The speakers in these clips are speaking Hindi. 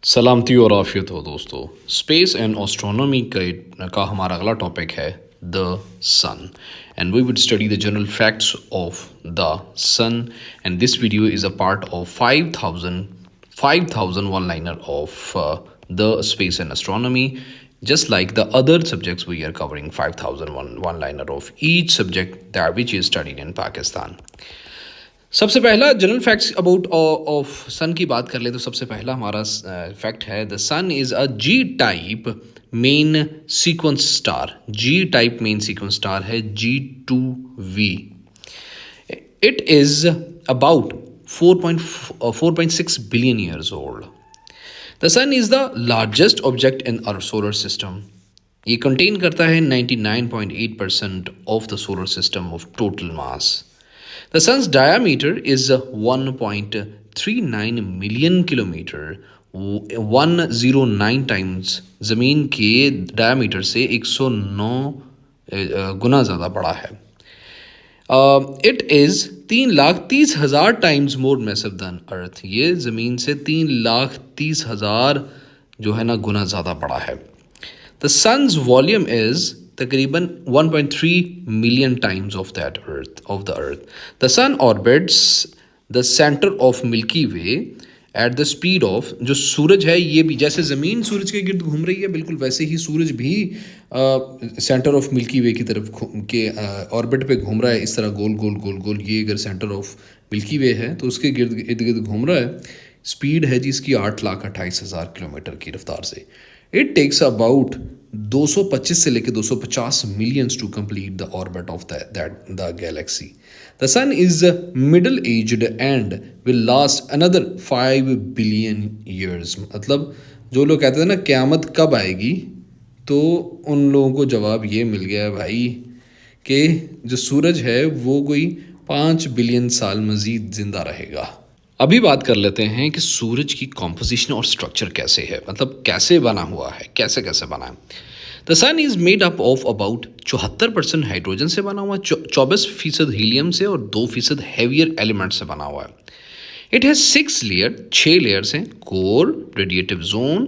सलामती और आफियत हो दोस्तों। स्पेस एंड एस्ट्रोनॉमी का हमारा अगला टॉपिक है the sun and we would study the general facts of the sun and this video is a part of 5000 one liner of the space and astronomy just like the other subjects we are covering 5001 one liner of each subject that which is studied in Pakistan. सबसे पहला जनरल फैक्ट्स अबाउट ऑफ सन की बात कर ले तो सबसे पहला हमारा फैक्ट है the sun is a G type main sequence star. G type main sequence star है G2V। It is about 4.6 billion years old. The sun is the largest object in our solar system. ये कंटेन करता है 99.8% of the solar system of total mass. The sun's diameter is 1.39 million kilometer, 109 times ज़मीन के डायमीटर से 109 गुना ज़्यादा बड़ा है। It is 3,30,000 times more massive than earth. ये ज़मीन से 3,30,000 जो है ना गुना ज़्यादा बड़ा है। द सन्स वॉल्यूम इज़ तकरीबन 1.3 million times of that of the earth. The sun orbits the centre of milky way at the speed of. जो सूरज है ये भी जैसे ज़मीन सूरज के गिर्द घूम रही है बिल्कुल वैसे ही सूरज भी सेंटर ऑफ मिल्की वे की तरफ के ऑर्बिट पे घूम रहा है। इस तरह गोल गोल गोल गोल। ये अगर सेंटर ऑफ मिल्की वे है तो उसके इर्द गिर्द घूम रहा है। स्पीड है जिसकी 8,28,000 किलोमीटर की रफ्तार से। इट टेक्स अबाउट 225 से लेकर 250 millions to complete the orbit of the galaxy. The sun is middle aged and will last another 5 billion years. मतलब जो लोग कहते हैं ना क़यामत कब आएगी, तो उन लोगों को जवाब ये मिल गया है भाई कि जो सूरज है वो कोई 5 बिलियन साल मज़ीद ज़िंदा रहेगा। अभी बात कर लेते हैं कि सूरज की कॉम्पोजिशन और स्ट्रक्चर कैसे है, मतलब कैसे बना हुआ है, कैसे कैसे बना है। The sun is made up of about 74% hydrogen से बना हुआ है, 24% हीलियम से और 2% हैवियर एलिमेंट से बना हुआ है। इट हैज़ 6 लेयर, 6 लेयर्स हैं। Core, radiative zone,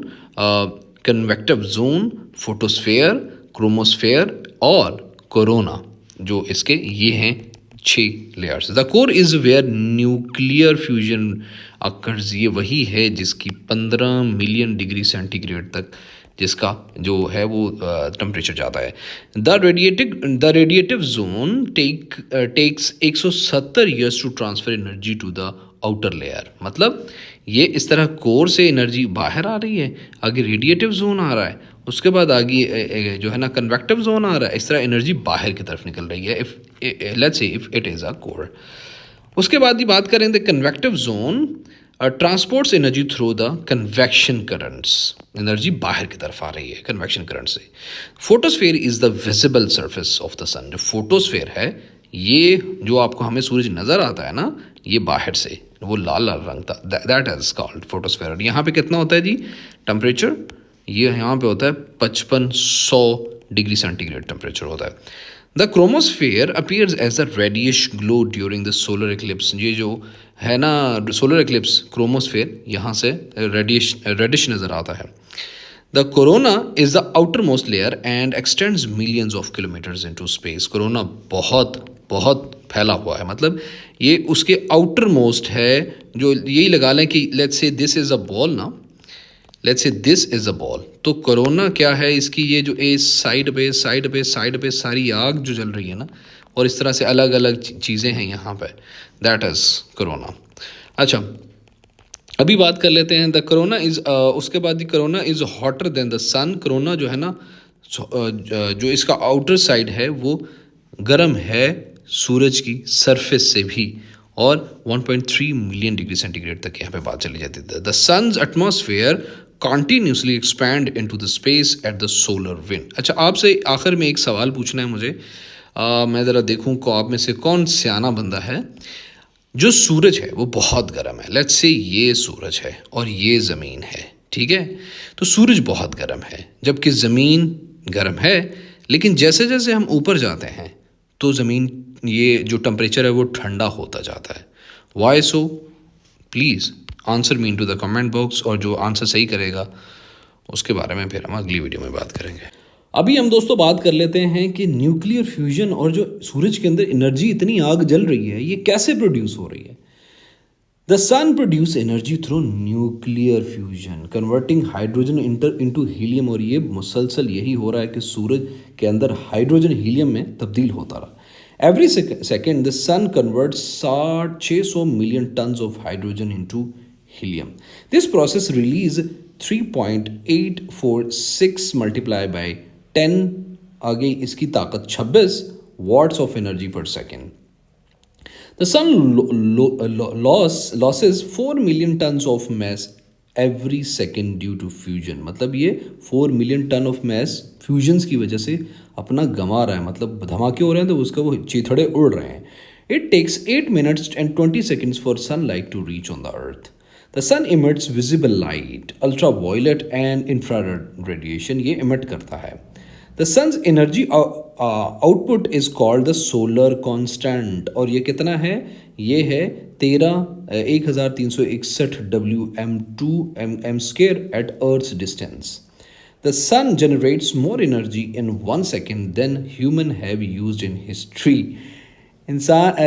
convective zone, photosphere, chromosphere और कोरोना। जो इसके ये हैं 6 layers. The core is where nuclear fusion occurs. ये वही है जिसकी 15 मिलियन डिग्री सेंटीग्रेड तक जिसका जो है वो टेम्परेचर जाता है। The radiative zone takes 170 years to transfer energy to the outer layer. मतलब ये इस तरह कोर से एनर्जी बाहर आ रही है, आगे रेडिएटिव जोन आ रहा है, उसके बाद आगे जो है ना कन्वेक्टिव जोन आ रहा है। इस तरह एनर्जी बाहर की तरफ निकल रही है if let's say if it is a core. उसके बाद ही बात करें the convective zone transports energy through the convection currents. Energy बाहर की तरफ आ रही है कन्वेक्शन करंट से। Photosphere is the visible surface of the sun. जो फोटोस्फेयर है ये जो आपको हमें सूरज नज़र आता है ना, ये बाहर से वो लाल लाल रंग था, दैट इज कॉल्ड फोटोस्फेयर। यहाँ पे कितना होता है जी टेम्परेचर? ये यहाँ पे होता है 5500 डिग्री सेंटीग्रेड टेम्परेचर होता है। The chromosphere appears as a reddish glow during the solar eclipse. ये जो है ना सोलर एक्लिप्स, क्रोमोस्फेयर यहाँ से रेडिश नज़र आता है। The corona is the outer most layer and x tends millions of kilometres into space. Corona बहुत बहुत फैला हुआ है, मतलब ये उसके आउटर मोस्ट है। जो यही लगा लें कि let's say this is a ball ना, let's say this is a ball, तो कोरोना क्या है इसकी ये जो ए साइड पे साइड पे साइड पे सारी आग जो जल रही है ना, और इस तरह से अलग अलग चीज़ें हैं यहाँ पे, दैट इज़ कोरोना। अच्छा अभी बात कर लेते हैं द कोरोना इज़ उसके बाद ही corona is hotter than the sun. Corona जो है ना जो इसका आउटर साइड है वो गर्म है सूरज की सरफेस से भी, और 1.3 मिलियन डिग्री सेंटीग्रेड तक यहाँ पे बात चली जाती है। The sun's atmosphere continuously expand into the space at the solar wind. अच्छा आपसे आखिर में एक सवाल पूछना है मुझे, मैं ज़रा देखूँ को आप में से कौन सियाना बंदा है। जो सूरज है वो बहुत गर्म है, लेट्स से ये सूरज है और ये ज़मीन है, ठीक है, तो सूरज बहुत गर्म है जबकि ज़मीन गर्म है। लेकिन जैसे जैसे हम ऊपर जाते हैं तो ज़मीन ये जो टेम्परेचर है वो ठंडा होता जाता है। Why so? Please answer me into the comment box, और जो आंसर सही करेगा उसके बारे में फिर हम अगली वीडियो में बात करेंगे। अभी हम दोस्तों बात कर लेते हैं कि न्यूक्लियर फ्यूजन और जो सूरज के अंदर एनर्जी इतनी आग जल रही है ये कैसे प्रोड्यूस हो रही है। The sun produce energy through nuclear fusion converting hydrogen into helium, और ये मुसलसल यही हो रहा है कि सूरज के अंदर हाइड्रोजन हीलियम में तब्दील होता रहा। Every second the sun converts 600 million tons of hydrogen into helium. This process release 3.846 multiply by 10 आ गई इसकी ताकत 26 watts of energy per second. The sun losses 4 million tons of mass every second due to fusion. मतलब ये 4 million ton of mass fusions की वजह से अपना गंवा रहा है, मतलब धमाके हो रहे हैं तो उसका वो चीथड़े उड़ रहे हैं। It takes 8 minutes and 20 seconds for sunlight to reach on the earth. The sun emits visible light, ultraviolet and infrared radiation, ये emit करता है। The sun's energy output is called the solar constant, और ये कितना है? ये है 1361 Wm2 m square at Earth's distance. The sun generates more energy in 1 second than human have used in history.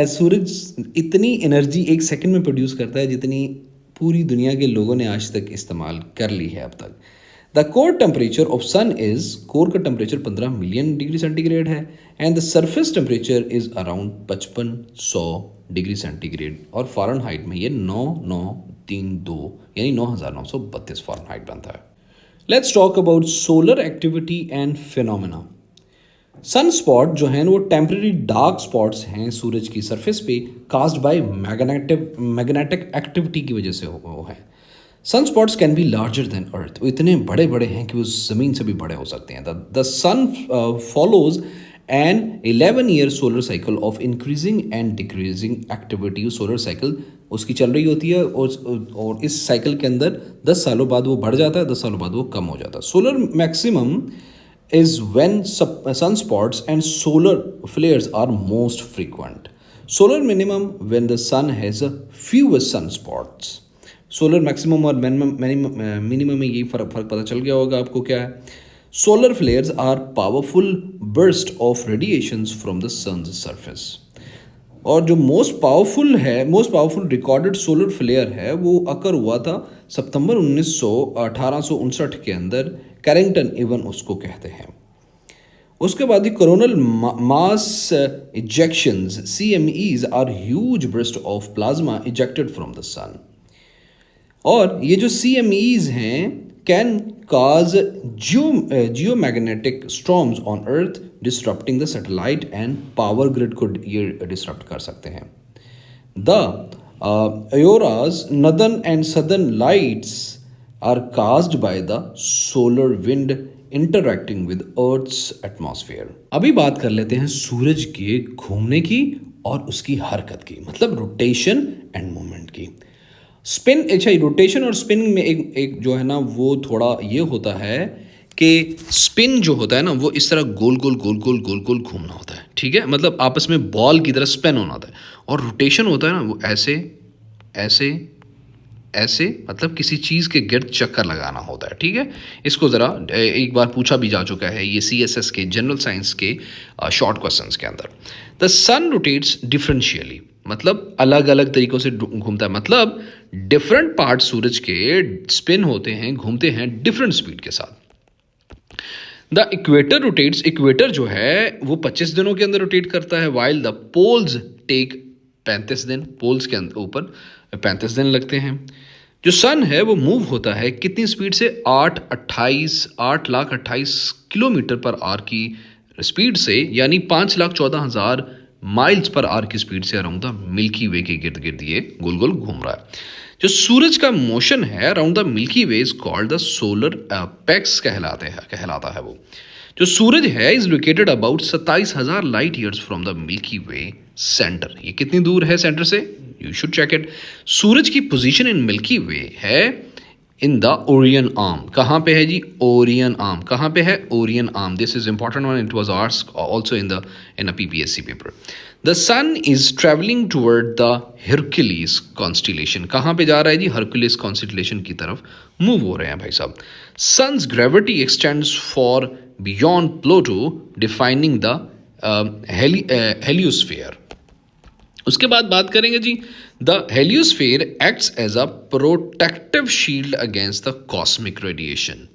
सूरज इतनी एनर्जी 1 सेकंड में प्रोड्यूस करता है जितनी पूरी दुनिया के लोगों ने आज तक इस्तेमाल कर ली है अब तक। The core temperature of sun is, core का टेम्परेचर 15 मिलियन डिग्री सेंटीग्रेड है, and the surface temperature is around 5500 degree centigrade, और फ़ारेनहाइट में ये 9932 यानी 9932 फ़ारेनहाइट बनता है। Let's talk about solar activity and phenomena. Sun spot जो हैं वो टेम्पररी डार्क स्पॉट्स हैं सूरज की सरफेस पे, कास्ड बाय मैग्नेटिक एक्टिविटी की वजह से वो है। Sunspots can be larger than earth, वो इतने बड़े बड़े हैं कि वो ज़मीन से भी बड़े हो सकते हैं। The sun follows an 11-year solar cycle of increasing and decreasing activity. Solar cycle उसकी चल रही होती है और इस साइकिल के अंदर 10 सालों बाद वो बढ़ जाता है, 10 सालों बाद वो कम हो जाता है। Solar maximum is when sunspots and solar flares are most frequent. Solar minimum when the sun has a fewest sunspots. Solar maximum और minimum में यही फर्क पता चल गया होगा आपको क्या है। Solar flares are powerful burst of radiations from the sun's surface. और जो most powerful recorded solar flare है वो अकर हुआ था सितंबर 1859 के अंदर, कैरिंगटन इवन उसको कहते हैं। उसके बाद ही coronal mass ejections CMEs are huge burst of plasma ejected from the sun, और ये जो CMEs हैं can cause geomagnetic storms on earth, disturbing the satellite and power grid को ये डिस्टर्ब कर सकते हैं। The auroras northern and southern lights are caused by the solar wind interacting with earth's atmosphere. अभी बात कर लेते हैं सूरज के घूमने की और उसकी हरकत की, मतलब रोटेशन एंड मूवमेंट की। स्पिन, अच्छा रोटेशन और स्पिन में एक जो है ना वो थोड़ा ये होता है कि स्पिन जो होता है ना वो इस तरह गोल गोल घूमना होता है, ठीक है, मतलब आपस में बॉल की तरह स्पिन होना होता है। और रोटेशन होता है ना वो ऐसे ऐसे ऐसे, मतलब किसी चीज़ के गिर्द चक्कर लगाना होता है, ठीक है। इसको ज़रा एक बार पूछा भी जा चुका है ये CSS के जनरल साइंस के शॉर्ट क्वेश्चंस के अंदर। द सन रोटेट्स डिफरेंशियली, मतलब अलग अलग तरीक़ों से घूमता है, मतलब डिफरेंट पार्ट सूरज के स्पिन होते हैं, घूमते हैं डिफरेंट स्पीड के साथ। द इक्वेटर रोटेट्स, इक्वेटर जो है वो 25 दिनों के अंदर रोटेट करता है, वाइल द पोल्स टेक 35 दिन, पोल्स के ऊपर 35 दिन लगते हैं। जो सन है वो मूव होता है कितनी स्पीड से? 8,28,000 किलोमीटर पर आवर की स्पीड से, यानी 5,14,000 माइल्स पर आवर की स्पीड से अराउंड द मिल्की वे के गिर्द गिर्द ये गोल गोल घूम रहा है। जो सूरज का मोशन है around the milky way is called the solar apex कहलाता है वो। जो सूरज है इज located about 27,000 light years from the milky way centre. ये कितनी दूर है सेंटर से? You should check it. सूरज की पोजीशन इन मिल्की वे है इन द ओरियन आर्म। कहाँ पे है जी? Orion arm. कहाँ पे है? Orion arm. This is important one, it was asked also in a PPSC paper. The sun is travelling toward the Hercules constellation. कहाँ पे जा रहा है जी? हरक्यूलिस कॉन्स्टिलेशन की तरफ मूव हो रहे हैं भाई साहब। Sun's gravity extends far beyond Pluto, defining the heliosphere. उसके बाद बात करेंगे जी, the heliosphere acts as a protective shield against the cosmic radiation.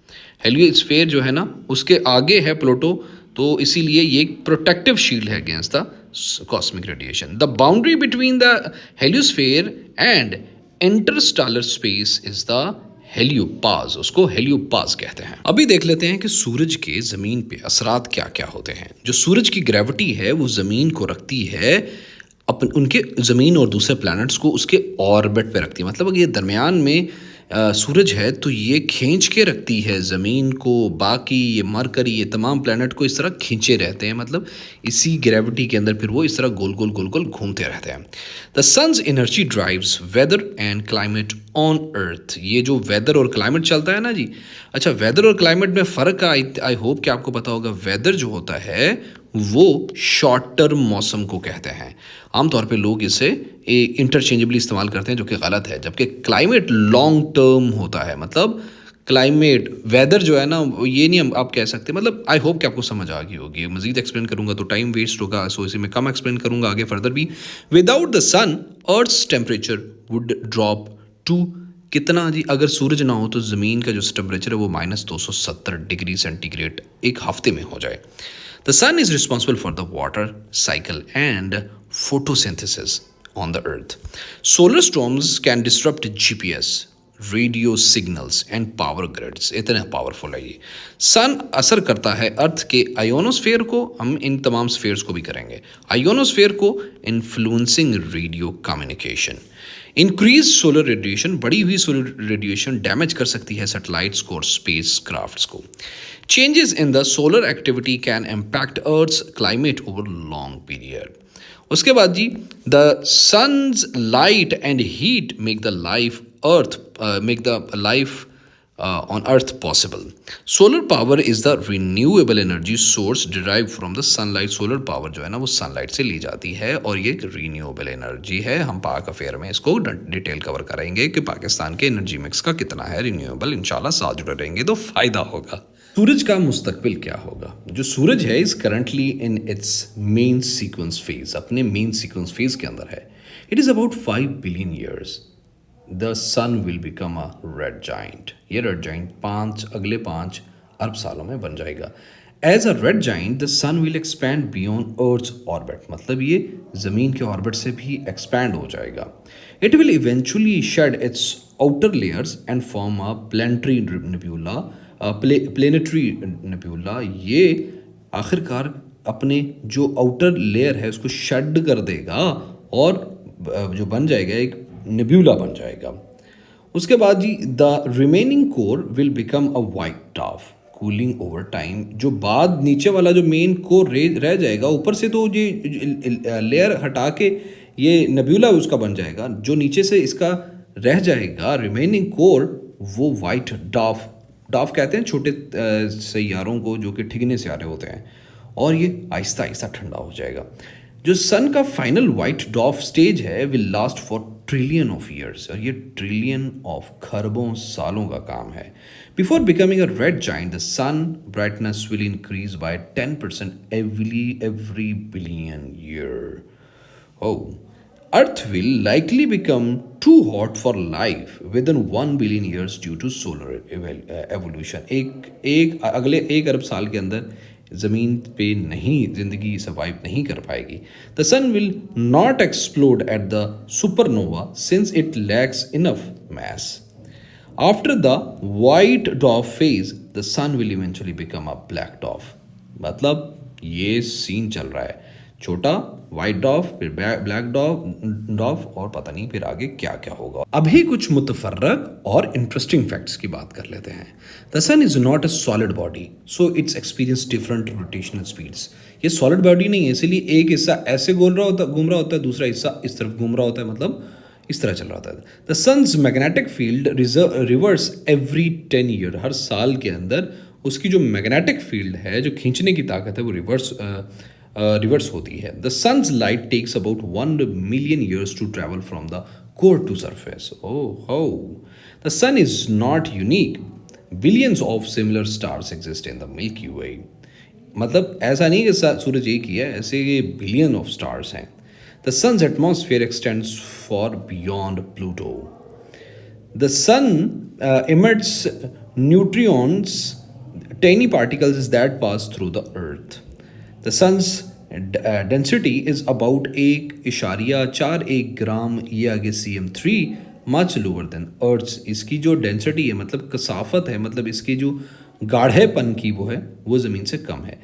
Heliosphere जो है ना, उसके आगे है प्लूटो, तो इसीलिए ये एक प्रोटेक्टिव शील्ड है against the cosmic radiation. The boundary between the heliosphere and interstellar space is the heliopause. उसको हेलियोपाज कहते हैं। अभी देख लेते हैं कि सूरज के ज़मीन पे असरात क्या क्या होते हैं। जो सूरज की ग्रेविटी है वो ज़मीन को रखती है अपन उनके ज़मीन और दूसरे प्लैनेट्स को उसके ऑर्बिट पे रखती है। मतलब अगर ये दरमियान में सूरज है तो ये खींच के रखती है ज़मीन को, बाकी ये मरकरी, ये तमाम प्लैनेट को इस तरह खींचे रहते हैं। मतलब इसी ग्रेविटी के अंदर फिर वो इस तरह गोल गोल गोल गोल घूमते रहते हैं। The sun's energy drives weather and climate on earth. ये जो वेदर और क्लाइमेट चलता है ना जी, अच्छा वेदर और क्लाइमेट में फ़र्क आई होप कि आपको पता होगा। वेदर जो होता है वो शॉर्ट टर्म मौसम को कहते हैं। आमतौर पे लोग इसे इंटरचेंजेबली इस्तेमाल करते हैं, जो कि गलत है। जबकि क्लाइमेट लॉन्ग टर्म होता है। मतलब क्लाइमेट वेदर जो है ना, ये नहीं हम आप कह सकते। मतलब आई होप कि आपको समझ आ गई होगी। मज़ीद एक्सप्लेन करूंगा तो टाइम वेस्ट होगा, सो इसे मैं कम एक्सप्लेन करूंगा आगे फर्दर भी। Without the sun earth's temperature would drop to कितना जी? अगर सूरज ना हो तो ज़मीन का जो टेम्परेचर है वो -270 डिग्री सेंटीग्रेड एक हफ्ते में हो जाए। The sun is responsible for the water cycle and photosynthesis on the earth. Solar storms can disrupt GPS, radio signals and power grids. इतना पावरफुल है ये। सन असर करता है अर्थ के आयोनोस्फेयर को, हम इन तमाम स्फेयर्स को भी करेंगे। आयोनोस्फेयर को influencing radio communication. Increase solar radiation, बढ़ी हुई सोलर रेडिएशन डैमेज कर सकती है सैटेलाइट्स को और स्पेस क्राफ्ट्स को। Changes in the solar activity can impact earth's climate over long period. उसके बाद जी, the sun's light and heat make the life on earth possible. Solar power is the renewable energy source derived from the sunlight. Solar power जो है ना वो सनलाइट से ली जाती है और ये एक रीन्यूएबल एनर्जी है। हम पाक अफेयर में इसको डिटेल कवर करेंगे कि पाकिस्तान के एनर्जी मिक्स का कितना है रीन्यूएबल। इंशाल्लाह साथ जुड़े रहेंगे तो फ़ायदा होगा। सूरज का मुस्तकबिल क्या होगा? जो सूरज है is currently in its main sequence phase, अपने मेन सीक्वेंस फेज के अंदर है। It is about 5 billion years the sun will become a red giant. ये रेड जाइंट अगले 5 अरब सालों में बन जाएगा। As a red giant the sun will expand beyond earth's orbit. मतलब ये ज़मीन के ऑर्बिट से भी एक्सपैंड हो जाएगा। It will eventually shed its outer layers and form a planetary nebula. Planetary nebula ये आखिरकार अपने जो आउटर लेयर है उसको शेड कर देगा और जो बन जाएगा एक नेब्यूला बन जाएगा। उसके बाद जी, the remaining core will become a white dwarf cooling over time. जो बाद नीचे वाला जो मेन कोर रह जाएगा, ऊपर से तो ये लेयर हटा के ये नेब्यूला उसका बन जाएगा। जो नीचे से इसका रह जाएगा रिमेनिंग कोर, वो वाइट डॉर्फ कहते हैं छोटे सैयारों को जो कि ठिगने से आ रहे होते हैं, और ये आहिस्ता आहिस्ता ठंडा हो जाएगा। जो सन का फाइनल वाइट डॉर्फ स्टेज है will last for trillion of years, और ये ट्रिलियन ऑफ खरबों सालों का काम है। Before becoming a red giant the sun brightness will increase by 10% every billion year. Oh, Earth will likely become too hot for life within 1 billion years due to solar evolution. अगले 1 अरब साल के अंदर ज़मीन पे नहीं ज़िंदगी सर्वाइव नहीं कर पाएगी। The sun will not explode at the supernova since it lacks enough mass. After the white dwarf phase, the sun will eventually become a black dwarf. मतलब ये सीन चल रहा है, छोटा वाइट डॉफ, फिर ब्लैक डॉफ, और पता नहीं फिर आगे क्या क्या होगा। अभी कुछ मुतफर्रक और इंटरेस्टिंग फैक्ट्स की बात कर लेते हैं। The sun is not a solid body, so its experience different rotational speeds. ये सॉलिड बॉडी नहीं है, इसलिए एक हिस्सा ऐसे घूम रहा होता है, दूसरा हिस्सा इस तरफ घूम रहा होता है। मतलब इस तरह चल रहा था। The sun's magnetic field reverse every 10 year, हर साल के अंदर उसकी जो मैग्नेटिक फील्ड है, जो खींचने की ताकत है, वो रिवर्स होती है। The sun's light takes about 1 million years to travel from the core to surface. Oh how the sun is not unique, billions of similar stars exist in the milky way. मतलब ऐसा नहीं कि सूरज एक ही है, ऐसे ये बिलियन ऑफ स्टार्स हैं। The sun's atmosphere extends far beyond Pluto. The sun emits neutrons, tiny particles that pass through the earth. The sun's density is about 1.41 ग्राम ये आगे CM3 मच लोअर देन अर्थ। इसकी जो डेंसिटी है, मतलब कसाफत है, मतलब इसकी जो गाढ़ेपन की वो है, वो ज़मीन से कम है।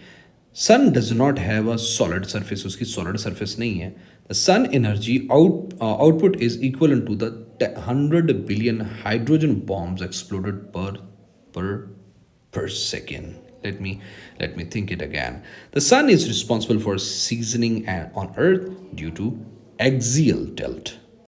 Sun does not have a solid surface, उसकी सॉलिड सरफेस नहीं है। The sun energy output is equal to the 100 billion hydrogen bombs exploded per second. Let me think it again. The sun is responsible for seasoning on Earth due to axial tilt.